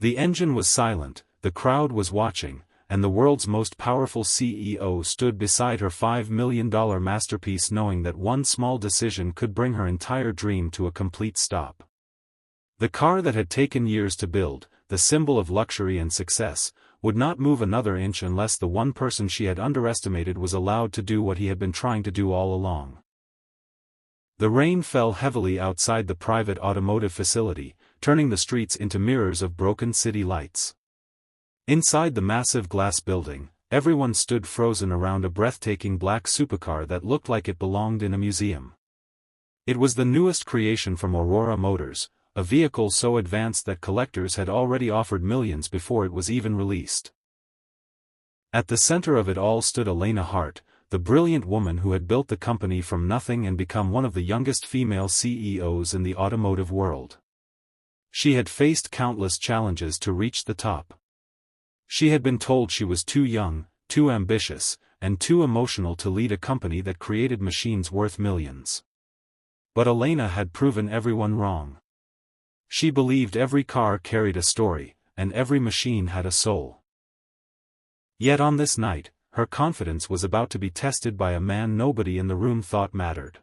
The engine was silent, the crowd was watching, and the world's most powerful CEO stood beside her $5 million masterpiece, knowing that one small decision could bring her entire dream to a complete stop. The car that had taken years to build, the symbol of luxury and success, would not move another inch unless the one person she had underestimated was allowed to do what he had been trying to do all along. The rain fell heavily outside the private automotive facility, turning the streets into mirrors of broken city lights. Inside the massive glass building, everyone stood frozen around a breathtaking black supercar that looked like it belonged in a museum. It was the newest creation from Aurora Motors, a vehicle so advanced that collectors had already offered millions before it was even released. At the center of it all stood Elena Hart, the brilliant woman who had built the company from nothing and become one of the youngest female CEOs in the automotive world. She had faced countless challenges to reach the top. She had been told she was too young, too ambitious, and too emotional to lead a company that created machines worth millions. But Elena had proven everyone wrong. She believed every car carried a story, and every machine had a soul. Yet on this night, her confidence was about to be tested by a man nobody in the room thought mattered.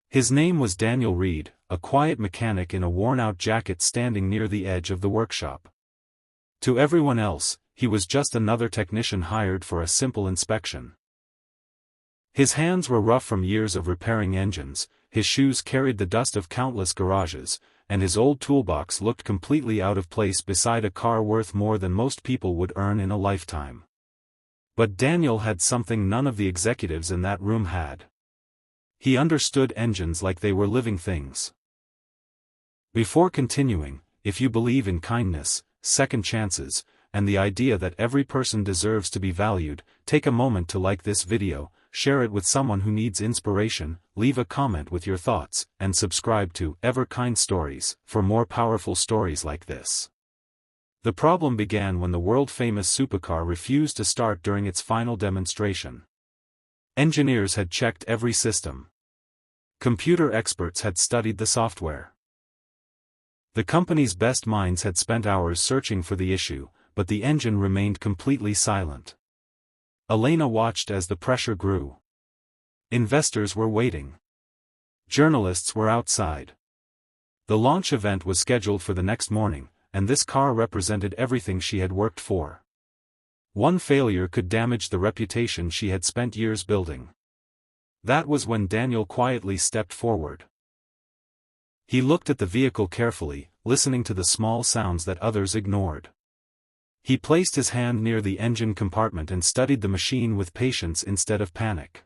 His name was Daniel Reed, a quiet mechanic in a worn-out jacket standing near the edge of the workshop. To everyone else, he was just another technician hired for a simple inspection. His hands were rough from years of repairing engines, his shoes carried the dust of countless garages, and his old toolbox looked completely out of place beside a car worth more than most people would earn in a lifetime. But Daniel had something none of the executives in that room had. He understood engines like they were living things. Before continuing, if you believe in kindness, second chances, and the idea that every person deserves to be valued, take a moment to like this video, share it with someone who needs inspiration, leave a comment with your thoughts, and subscribe to Ever Kind Stories for more powerful stories like this. The problem began when the world-famous supercar refused to start during its final demonstration. Engineers had checked every system. Computer experts had studied the software. The company's best minds had spent hours searching for the issue, but the engine remained completely silent. Elena watched as the pressure grew. Investors were waiting. Journalists were outside. The launch event was scheduled for the next morning, and this car represented everything she had worked for. One failure could damage the reputation she had spent years building. That was when Daniel quietly stepped forward. He looked at the vehicle carefully, listening to the small sounds that others ignored. He placed his hand near the engine compartment and studied the machine with patience instead of panic.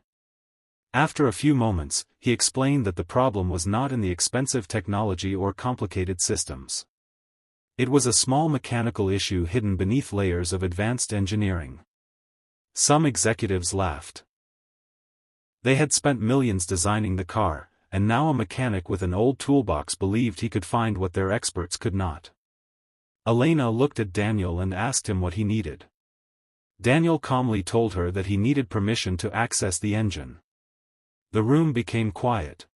After a few moments, he explained that the problem was not in the expensive technology or complicated systems. It was a small mechanical issue hidden beneath layers of advanced engineering. Some executives laughed. They had spent millions designing the car, and now a mechanic with an old toolbox believed he could find what their experts could not. Elena looked at Daniel and asked him what he needed. Daniel calmly told her that he needed permission to access the engine. The room became quiet.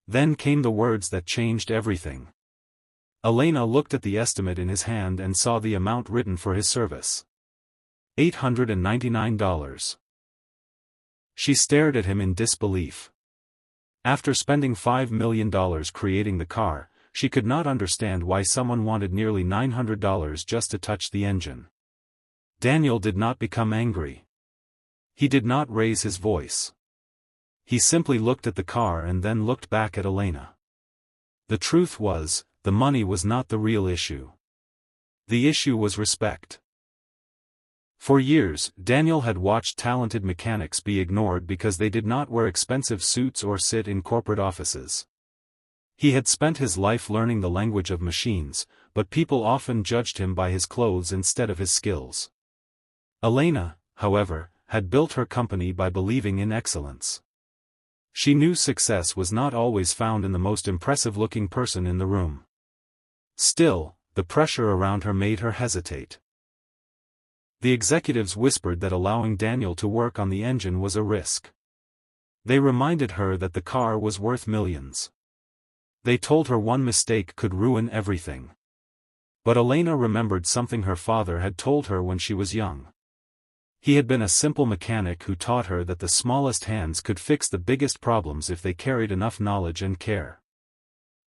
Then came the words that changed everything. Elena looked at the estimate in his hand and saw the amount written for his service. $899. She stared at him in disbelief. After spending $5 million creating the car, she could not understand why someone wanted nearly $900 just to touch the engine. Daniel did not become angry. He did not raise his voice. He simply looked at the car and then looked back at Elena. The truth was, the money was not the real issue. The issue was respect. For years, Daniel had watched talented mechanics be ignored because they did not wear expensive suits or sit in corporate offices. He had spent his life learning the language of machines, but people often judged him by his clothes instead of his skills. Elena, however, had built her company by believing in excellence. She knew success was not always found in the most impressive-looking person in the room. Still, the pressure around her made her hesitate. The executives whispered that allowing Daniel to work on the engine was a risk. They reminded her that the car was worth millions. They told her one mistake could ruin everything. But Elena remembered something her father had told her when she was young. He had been a simple mechanic who taught her that the smallest hands could fix the biggest problems if they carried enough knowledge and care.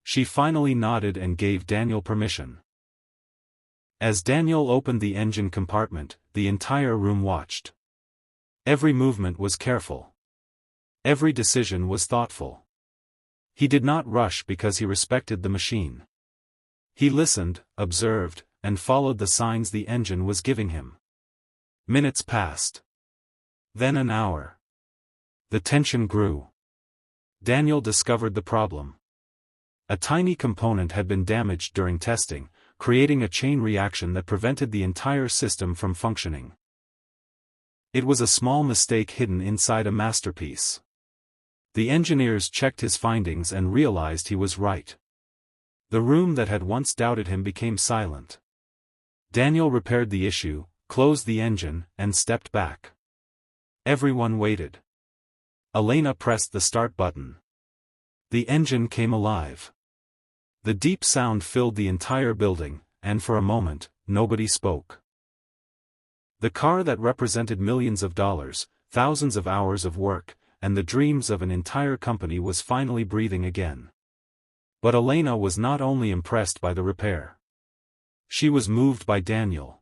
She finally nodded and gave Daniel permission. As Daniel opened the engine compartment, the entire room watched. Every movement was careful. Every decision was thoughtful. He did not rush because he respected the machine. He listened, observed, and followed the signs the engine was giving him. Minutes passed. Then an hour. The tension grew. Daniel discovered the problem. A tiny component had been damaged during testing, creating a chain reaction that prevented the entire system from functioning. It was a small mistake hidden inside a masterpiece. The engineers checked his findings and realized he was right. The room that had once doubted him became silent. Daniel repaired the issue, closed the engine, and stepped back. Everyone waited. Elena pressed the start button. The engine came alive. The deep sound filled the entire building, and for a moment, nobody spoke. The car that represented millions of dollars, thousands of hours of work, and the dreams of an entire company was finally breathing again. But Elena was not only impressed by the repair. She was moved by Daniel.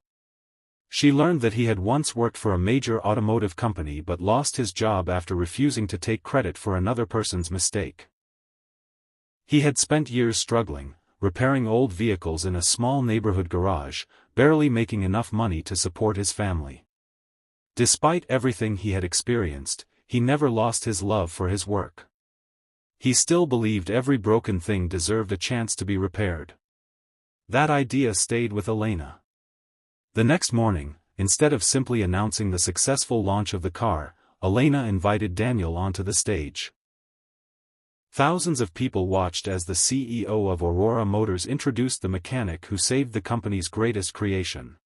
She learned that he had once worked for a major automotive company but lost his job after refusing to take credit for another person's mistake. He had spent years struggling, repairing old vehicles in a small neighborhood garage, barely making enough money to support his family. Despite everything he had experienced, he never lost his love for his work. He still believed every broken thing deserved a chance to be repaired. That idea stayed with Elena. The next morning, instead of simply announcing the successful launch of the car, Elena invited Daniel onto the stage. Thousands of people watched as the CEO of Aurora Motors introduced the mechanic who saved the company's greatest creation.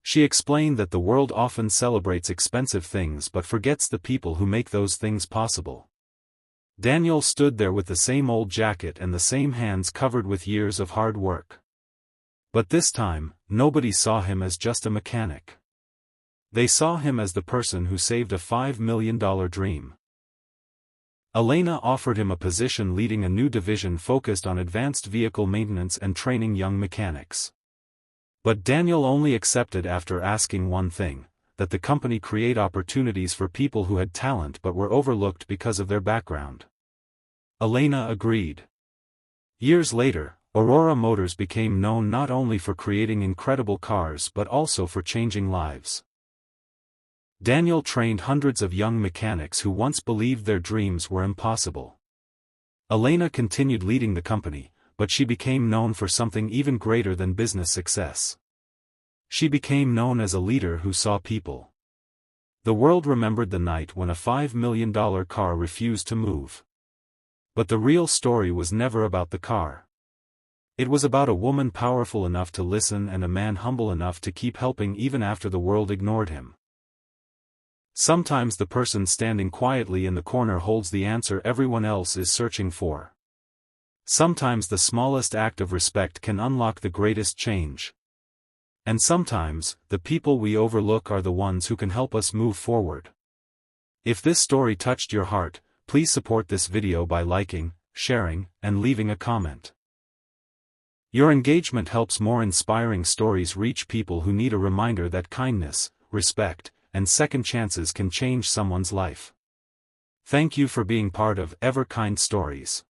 She explained that the world often celebrates expensive things but forgets the people who make those things possible. Daniel stood there with the same old jacket and the same hands covered with years of hard work. But this time, nobody saw him as just a mechanic. They saw him as the person who saved a $5 million dream. Elena offered him a position leading a new division focused on advanced vehicle maintenance and training young mechanics. But Daniel only accepted after asking one thing, that the company create opportunities for people who had talent but were overlooked because of their background. Elena agreed. Years later, Aurora Motors became known not only for creating incredible cars but also for changing lives. Daniel trained hundreds of young mechanics who once believed their dreams were impossible. Elena continued leading the company, but she became known for something even greater than business success. She became known as a leader who saw people. The world remembered the night when a $5 million car refused to move. But the real story was never about the car. It was about a woman powerful enough to listen and a man humble enough to keep helping even after the world ignored him. Sometimes the person standing quietly in the corner holds the answer everyone else is searching for. Sometimes the smallest act of respect can unlock the greatest change. And sometimes, the people we overlook are the ones who can help us move forward. If this story touched your heart, please support this video by liking, sharing, and leaving a comment. Your engagement helps more inspiring stories reach people who need a reminder that kindness, respect, and second chances can change someone's life. Thank you for being part of Ever Kind Stories.